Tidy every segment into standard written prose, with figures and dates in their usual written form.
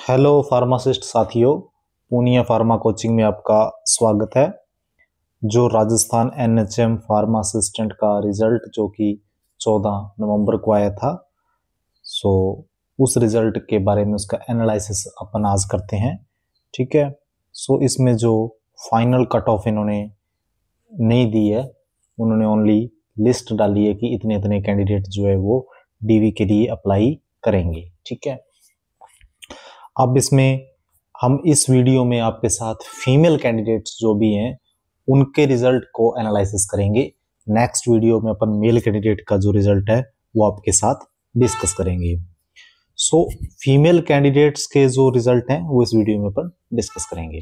Hello pharmacist साथियों, Poonia pharma coaching में आपका स्वागत है। जो राजस्थान एनएचएम फार्मा असिस्टेंट का रिजल्ट जो कि 14 नवंबर को आया था, सो उस रिजल्ट के बारे में उसका एनालिसिस अपन आज करते हैं। ठीक है। सो इसमें जो फाइनल कट ऑफ इन्होंने नहीं दी है, उन्होंने ओनली लिस्ट डाली है कि इतने इतने कैंडिडेट जो है वो डीवी के लिए अप्लाई करेंगे। ठीक है। अब इसमें हम इस वीडियो में आपके साथ फीमेल कैंडिडेट्स जो भी हैं उनके रिजल्ट को एनालिसिस करेंगे। नेक्स्ट वीडियो में अपन मेल कैंडिडेट का जो रिजल्ट है वो आपके साथ डिस्कस करेंगे। सो फीमेल कैंडिडेट्स के जो रिजल्ट हैं वो इस वीडियो में अपन डिस्कस करेंगे।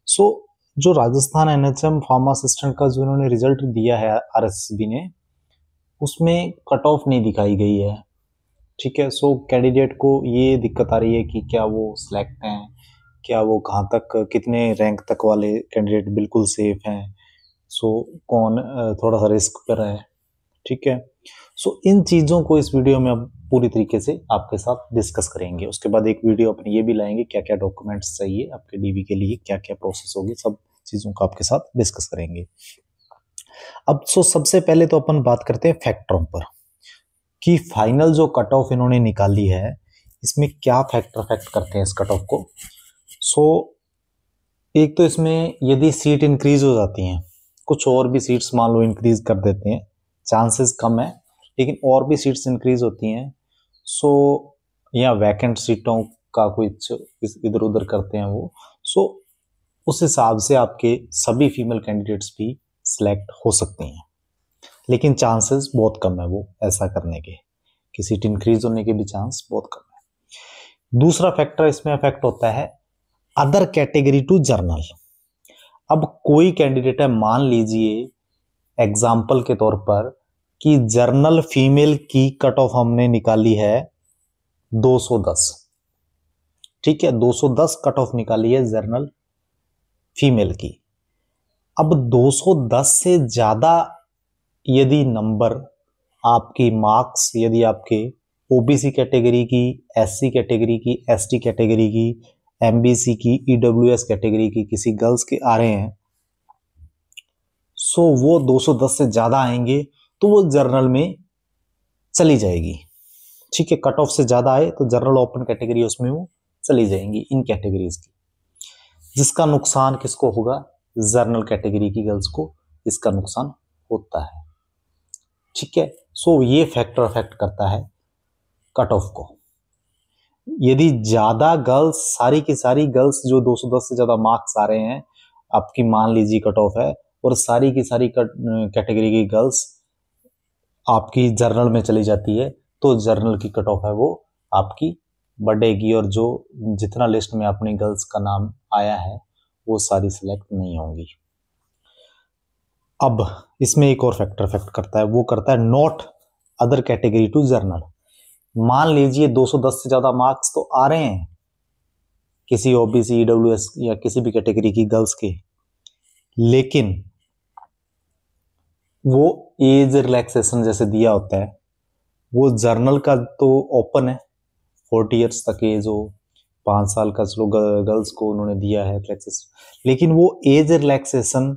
सो जो राजस्थान एनएचएम फार्मा असिस्टेंट का जो इन्होंने रिजल्ट दिया है आरएसबी ने, उसमें कट ऑफ नहीं दिखाई गई है। ठीक है। सो कैंडिडेट को ये दिक्कत आ रही है कि क्या वो सिलेक्ट हैं, क्या वो कहाँ तक, कितने रैंक तक वाले कैंडिडेट बिल्कुल सेफ हैं, सो कौन थोड़ा सा रिस्क पर है। ठीक है। सो इन चीज़ों को इस वीडियो में अब पूरी तरीके से आपके साथ डिस्कस करेंगे। उसके बाद एक वीडियो अपन ये भी लाएंगे क्या क्या डॉक्यूमेंट्स चाहिए आपके डीवी के लिए, क्या क्या प्रोसेस होगी, सब चीज़ों को आपके साथ डिस्कस करेंगे। अब सबसे पहले तो अपन बात करते हैं फैक्टरों पर कि फाइनल जो कट ऑफ इन्होंने निकाली है इसमें क्या फैक्टर अफेक्ट करते हैं इस कट ऑफ को। एक तो इसमें यदि सीट इंक्रीज हो जाती हैं, कुछ और भी सीट्स मान लो इंक्रीज कर देते हैं, चांसेस कम है लेकिन और भी सीट्स इंक्रीज होती हैं, या वैकेंट सीटों का कुछ इधर उधर करते हैं वो, उस हिसाब से आपके सभी फीमेल कैंडिडेट्स भी सिलेक्ट हो सकती हैं, लेकिन चांसेस बहुत कम है वो ऐसा करने के, कि सीट इंक्रीज होने के भी चांस बहुत कम है। दूसरा फैक्टर इसमें अफेक्ट होता है अदर कैटेगरी टू जर्नल। अब कोई कैंडिडेट है, मान लीजिए एग्जाम्पल के तौर पर कि जर्नल फीमेल की कट ऑफ हमने निकाली है 210। ठीक है, 210 कट ऑफ निकाली है जर्नल फीमेल की। अब 210 से ज्यादा यदि नंबर आपकी मार्क्स, यदि आपके ओबीसी कैटेगरी की, एससी कैटेगरी की, एसटी कैटेगरी की, एमबीसी की, ईडब्ल्यूएस कैटेगरी की किसी गर्ल्स के आ रहे हैं, वो 210 से ज्यादा आएंगे तो वो जर्नल में चली जाएगी। ठीक है, कट ऑफ से ज्यादा आए तो जर्नल ओपन कैटेगरी उसमें वो चली जाएंगी इन कैटेगरीज की, जिसका नुकसान किसको होगा? जर्नल कैटेगरी की गर्ल्स को इसका नुकसान होता है। ठीक है। ये फैक्टर अफेक्ट करता है कट ऑफ को। यदि ज्यादा गर्ल्स, सारी की सारी गर्ल्स जो 210 से ज्यादा मार्क्स आ रहे हैं, आपकी मान लीजिए कट ऑफ है, और सारी की सारी कैटेगरी की गर्ल्स आपकी जर्नल में चली जाती है, तो जर्नल की कट ऑफ है वो आपकी बढ़ेगी, और जो जितना लिस्ट में अपनी गर्ल्स का नाम आया है वो सारी सिलेक्ट नहीं होंगी। अब इसमें एक और फैक्टर अफेक्ट करता है, वो करता है not other category to journal. मान लीजिए 210 से ज्यादा मार्क्स तो आ रहे हैं किसी ओबीसी, ईडब्ल्यूएस या किसी भी कैटेगरी की गर्ल्स के, लेकिन वो एज रिलैक्सेशन जैसे दिया होता है, वो जर्नल का तो ओपन है 40 ईयर्स तक एज हो, 5 साल का चलो गर्ल्स को उन्होंने दिया है रिलैक्सेशन, लेकिन वो age relaxation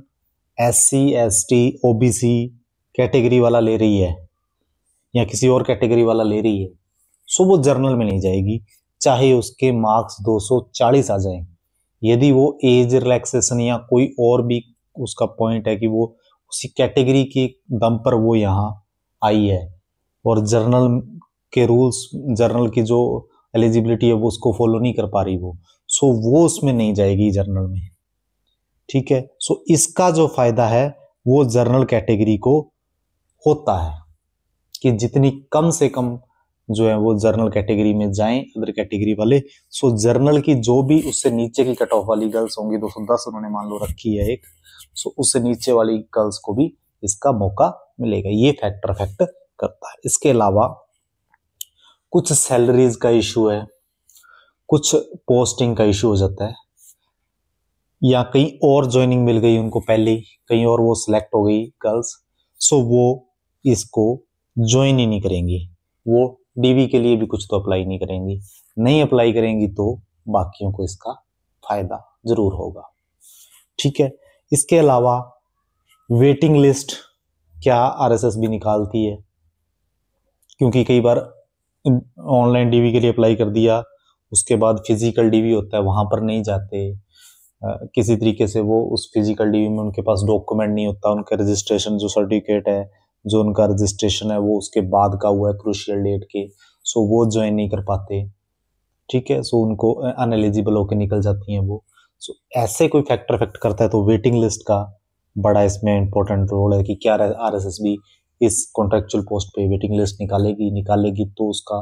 SC, ST, OBC category वाला ले रही है या किसी और कैटेगरी वाला ले रही है, वो जर्नल में नहीं जाएगी, चाहे उसके मार्क्स 240 आ जाए। यदि वो एज रिलैक्सेशन या कोई और भी उसका पॉइंट है कि वो उसी कैटेगरी के दम पर वो यहाँ आई है और जर्नल के रूल्स, जर्नल की जो एलिजिबिलिटी है वो उसको फॉलो नहीं कर पा रही वो उसमें नहीं जाएगी जर्नल में। ठीक है। इसका जो फायदा है वो जर्नल कैटेगरी को होता है कि जितनी कम से कम जो है वो जर्नल कैटेगरी में जाएं अदर कैटेगरी वाले, जर्नल की जो भी उससे नीचे की कट ऑफ वाली गर्ल्स होंगी, 210 उन्होंने मान लो रखी है एक, उससे नीचे वाली गर्ल्स को भी इसका मौका मिलेगा। ये फैक्टर अफेक्ट करता है। इसके अलावा कुछ सैलरीज का इशू है, कुछ पोस्टिंग का इशू हो जाता है, या कहीं और ज्वाइनिंग मिल गई उनको पहले ही, कहीं और वो सिलेक्ट हो गई गर्ल्स, वो इसको ज्वाइन ही नहीं करेंगी, वो डीवी के लिए भी कुछ तो अप्लाई नहीं करेंगी। नहीं अप्लाई करेंगी तो बाकियों को इसका फायदा जरूर होगा। ठीक है, इसके अलावा वेटिंग लिस्ट क्या आरएसएस भी निकालती है, क्योंकि कई बार ऑनलाइन डीवी के लिए अप्लाई कर दिया, उसके बाद फिजिकल डीवी होता है, वहां पर नहीं जाते, किसी तरीके से वो उस फिजिकल डीवी में उनके पास डॉक्यूमेंट नहीं होता, उनका रजिस्ट्रेशन जो सर्टिफिकेट है, जो उनका रजिस्ट्रेशन है वो उसके बाद का हुआ है क्रूशियल डेट के, सो वो ज्वाइन नहीं कर पाते। ठीक है, सो उनको अनएलिजिबल होकर निकल जाती हैं वो। सो ऐसे कोई फैक्टर इफेक्ट करता है तो वेटिंग लिस्ट का बड़ा इसमें इंपॉर्टेंट रोल है कि क्या आरएसएसबी इस कॉन्ट्रेक्चुअल पोस्ट पे वेटिंग लिस्ट निकालेगी तो उसका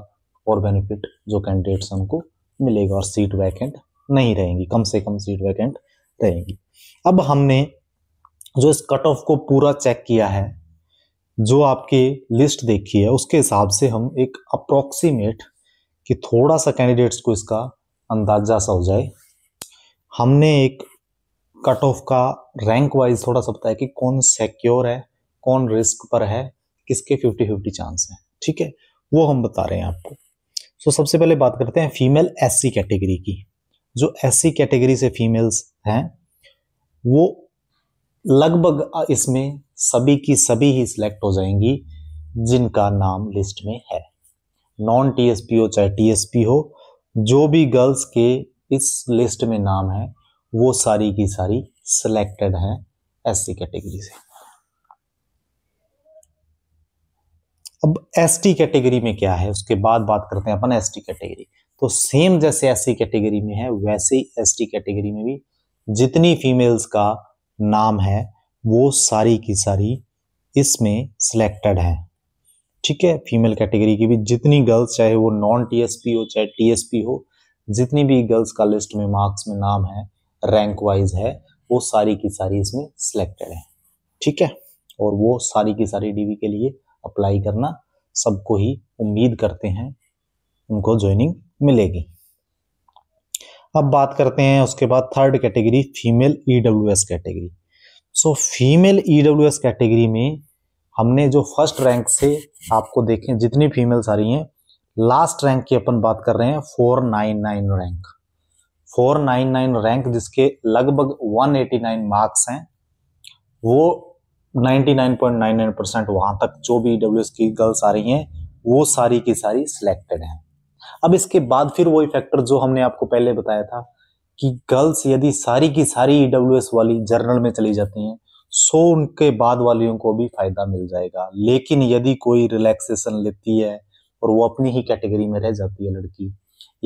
और बेनिफिट जो कैंडिडेट्स हैं उनको मिलेगा और सीट वैकेंट नहीं रहेंगी, कम से कम सीट वैकेंट रहेंगी। अब हमने जो इस कट ऑफ को पूरा चेक किया है, जो आपकी लिस्ट देखी है, उसके हिसाब से हम एक अप्रोक्सीमेट कि थोड़ा सा कैंडिडेट्स को इसका अंदाजा सा हो जाए, हमने एक कट ऑफ का रैंक वाइज थोड़ा सा बताया कि कौन सिक्योर है, कौन रिस्क पर है, किसके 50-50 चांस है। ठीक है, वो हम बता रहे हैं आपको। सो सबसे पहले बात करते हैं फीमेल एससी कैटेगरी की। जो एससी कैटेगरी से फीमेल्स हैं वो लगभग इसमें सभी की सभी ही सिलेक्ट हो जाएंगी जिनका नाम लिस्ट में है। नॉन टीएसपी हो चाहे टीएसपी हो, जो भी गर्ल्स के इस लिस्ट में नाम है वो सारी की सारी सिलेक्टेड है एससी कैटेगरी से। अब एसटी कैटेगरी में क्या है उसके बाद बात करते हैं अपन एसटी कैटेगरी। तो सेम जैसे एससी कैटेगरी में है वैसे ही एसटी कैटेगरी में भी जितनी फीमेल्स का नाम है वो सारी की सारी इसमें सिलेक्टेड है। ठीक है, फीमेल कैटेगरी की भी जितनी गर्ल्स, चाहे वो नॉन टीएसपी हो चाहे टीएसपी हो, जितनी भी गर्ल्स का लिस्ट में मार्क्स में नाम है, रैंक वाइज है, वो सारी की सारी इसमें सिलेक्टेड है। ठीक है, और वो सारी की सारी डीवी के लिए अप्लाई करना सबको ही उम्मीद करते हैं उनको ज्वाइनिंग मिलेगी। अब बात करते हैं उसके बाद third category female EWS category. So female EWS category में हमने जो फर्स्ट रैंक से आपको देखें जितनी फीमेल्स आ रही हैं, लास्ट रैंक की अपन बात कर रहे हैं 499 रैंक। 499 रैंक जिसके लगभग 189 मार्क्स हैं, वो 99.99% वहां तक जो भी ईडब्ल्यूएस की गर्ल्स आ रही हैं वो सारी की सारी सिलेक्टेड हैं। अब इसके बाद फिर वही फैक्टर जो हमने आपको पहले बताया था कि गर्ल्स यदि सारी की सारी ईडब्ल्यूएस वाली जर्नल में चली जाती हैं सो उनके बाद वालियों को भी फायदा मिल जाएगा। लेकिन यदि कोई रिलैक्सेशन लेती है और वो अपनी ही कैटेगरी में रह जाती है, लड़की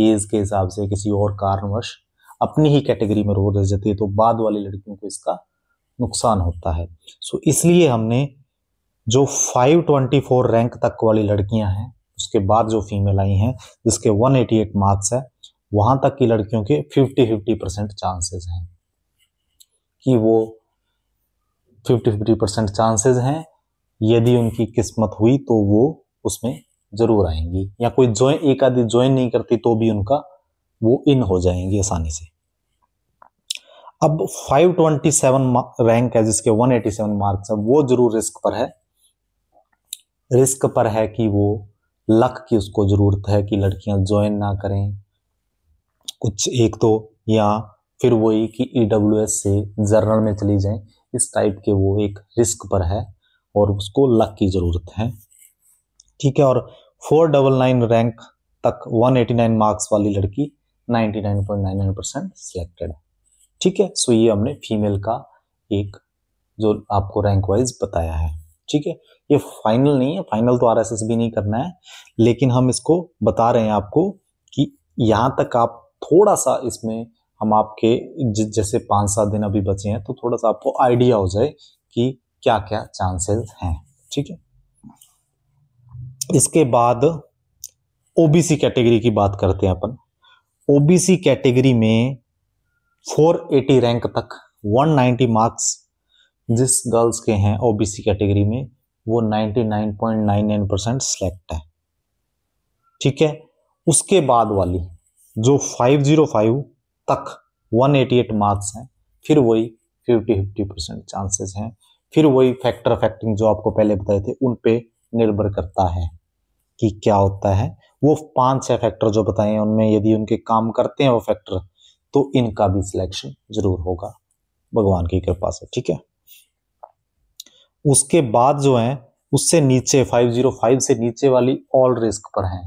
एज के हिसाब से किसी और कारणवश अपनी ही कैटेगरी में रह जाती है, तो बाद वाली लड़कियों को इसका नुकसान होता है। सो इसलिए हमने जो 524 रैंक तक वाली लड़कियां हैं, उसके बाद जो फीमेल आई हैं जिसके 188 मार्क्स है, वहां तक की लड़कियों के 50-50% चांसेस हैं कि वो 50-50% चांसेस हैं। यदि उनकी किस्मत हुई तो वो उसमें जरूर आएंगी, या कोई एक आदि ज्वाइन नहीं करती तो भी उनका वो इन हो जाएंगी आसानी से। अब 527 रैंक है जिसके 187 मार्क्स है, वो जरूर रिस्क पर है कि वो लक की उसको जरूरत है कि लड़कियां ज्वाइन ना करें कुछ एक तो, या फिर वही कि ईडब्ल्यूएस से जर्नल में चली जाएं, इस टाइप के वो एक रिस्क पर है और उसको लक की जरूरत है। ठीक है, और 499 रैंक तक 189 मार्क्स वाली लड़की 99.99% सिलेक्टेड है। ठीक है, सो ये हमने फीमेल का एक जो आपको रैंक वाइज बताया है। ठीक है, ये फाइनल नहीं है, फाइनल तो आरएसएस भी नहीं करना है, लेकिन हम इसको बता रहे हैं आपको कि यहां तक आप थोड़ा सा इसमें हम आपके जैसे 5-7 दिन अभी बचे हैं तो थोड़ा सा आपको आइडिया हो जाए कि क्या क्या चांसेस हैं। ठीक है, इसके बाद ओबीसी कैटेगरी की बात करते हैं अपन। ओबीसी कैटेगरी में 480 रैंक तक 190 मार्क्स जिस गर्ल्स के हैं ओबीसी कैटेगरी में वो 99.99% सिलेक्ट है। ठीक है, उसके बाद वाली जो 505 तक 188 मार्क्स हैं, फिर वही 50-50% चांसेस हैं। फिर वही फैक्टर अफेक्टिंग जो आपको पहले बताए थे उन पे निर्भर करता है कि क्या होता है, वो 5-6 फैक्टर जो बताए हैं उनमें यदि उनके काम करते हैं वो फैक्टर, तो इनका भी सिलेक्शन जरूर होगा भगवान की कृपा से। ठीक है, उसके बाद जो है उससे नीचे 505 से नीचे वाली ऑल रिस्क पर हैं,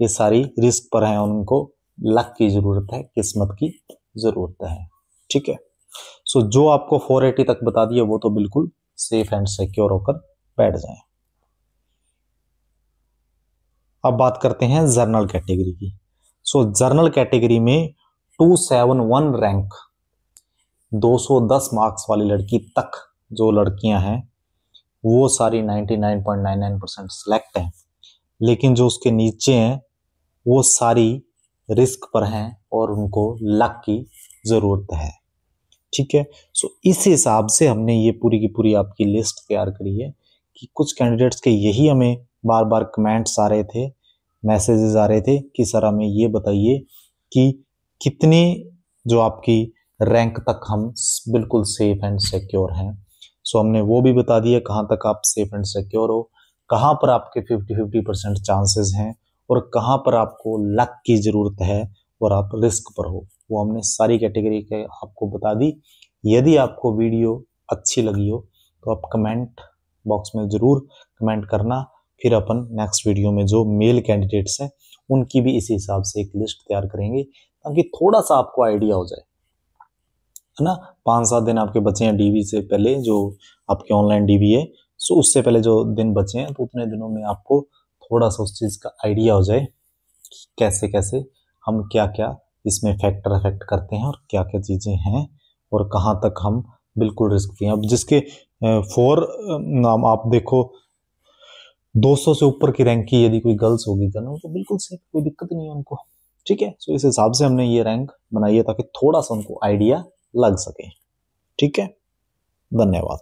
ये सारी रिस्क पर हैं, उनको लक की जरूरत है, किस्मत की जरूरत है। ठीक है, सो जो आपको 480 तक बता दिया वो तो बिल्कुल सेफ एंड सिक्योर होकर बैठ जाएं। अब बात करते हैं जर्नल कैटेगरी की। सो जर्नल कैटेगरी में 271 रैंक 210 मार्क्स वाली लड़की तक जो लड़कियां हैं वो सारी 99.99% सिलेक्ट हैं, लेकिन जो उसके नीचे हैं वो सारी रिस्क पर हैं और उनको लक की जरूरत है। ठीक है, सो इस हिसाब से हमने ये पूरी की पूरी आपकी लिस्ट तैयार करी है कि कुछ कैंडिडेट्स के यही हमें बार बार कमेंट्स आ रहे थे, मैसेजेस आ रहे थे कि सर हमें ये बताइए कि कितनी जो आपकी रैंक तक हम बिल्कुल सेफ एंड सिक्योर हैं। सो हमने वो भी बता दिया कहाँ तक आप सेफ एंड सिक्योर हो, कहाँ पर आपके 50-50% चांसेस हैं और कहाँ पर आपको लक की जरूरत है और आप रिस्क पर हो, वो हमने सारी कैटेगरी के आपको बता दी। यदि आपको वीडियो अच्छी लगी हो तो आप कमेंट बॉक्स में ज़रूर कमेंट करना, फिर अपन नेक्स्ट वीडियो में जो मेल कैंडिडेट्स हैं उनकी भी इसी हिसाब से एक लिस्ट तैयार करेंगे ताकि थोड़ा सा आपको आइडिया हो जाए, है ना। 5-7 दिन आपके बचे हैं डीवी से पहले, जो आपके ऑनलाइन डीवी है, सो उससे पहले जो दिन बचे हैं तो उतने दिनों में आपको थोड़ा सा उस चीज़ का आइडिया हो जाए कि कैसे कैसे हम क्या क्या इसमें फैक्टर अफेक्ट करते हैं और क्या क्या चीज़ें हैं और कहाँ तक हम बिल्कुल रिस्क फ्री हैं। अब जिसके 4 नाम आप देखो 200 से ऊपर की रैंक की यदि कोई गर्ल्स होगी तो बिल्कुल सेफ, कोई दिक्कत नहीं है उनको। ठीक है, सो इस हिसाब से हमने ये रैंक बनाई है ताकि थोड़ा सा उनको आइडिया लग सके। ठीक है, धन्यवाद।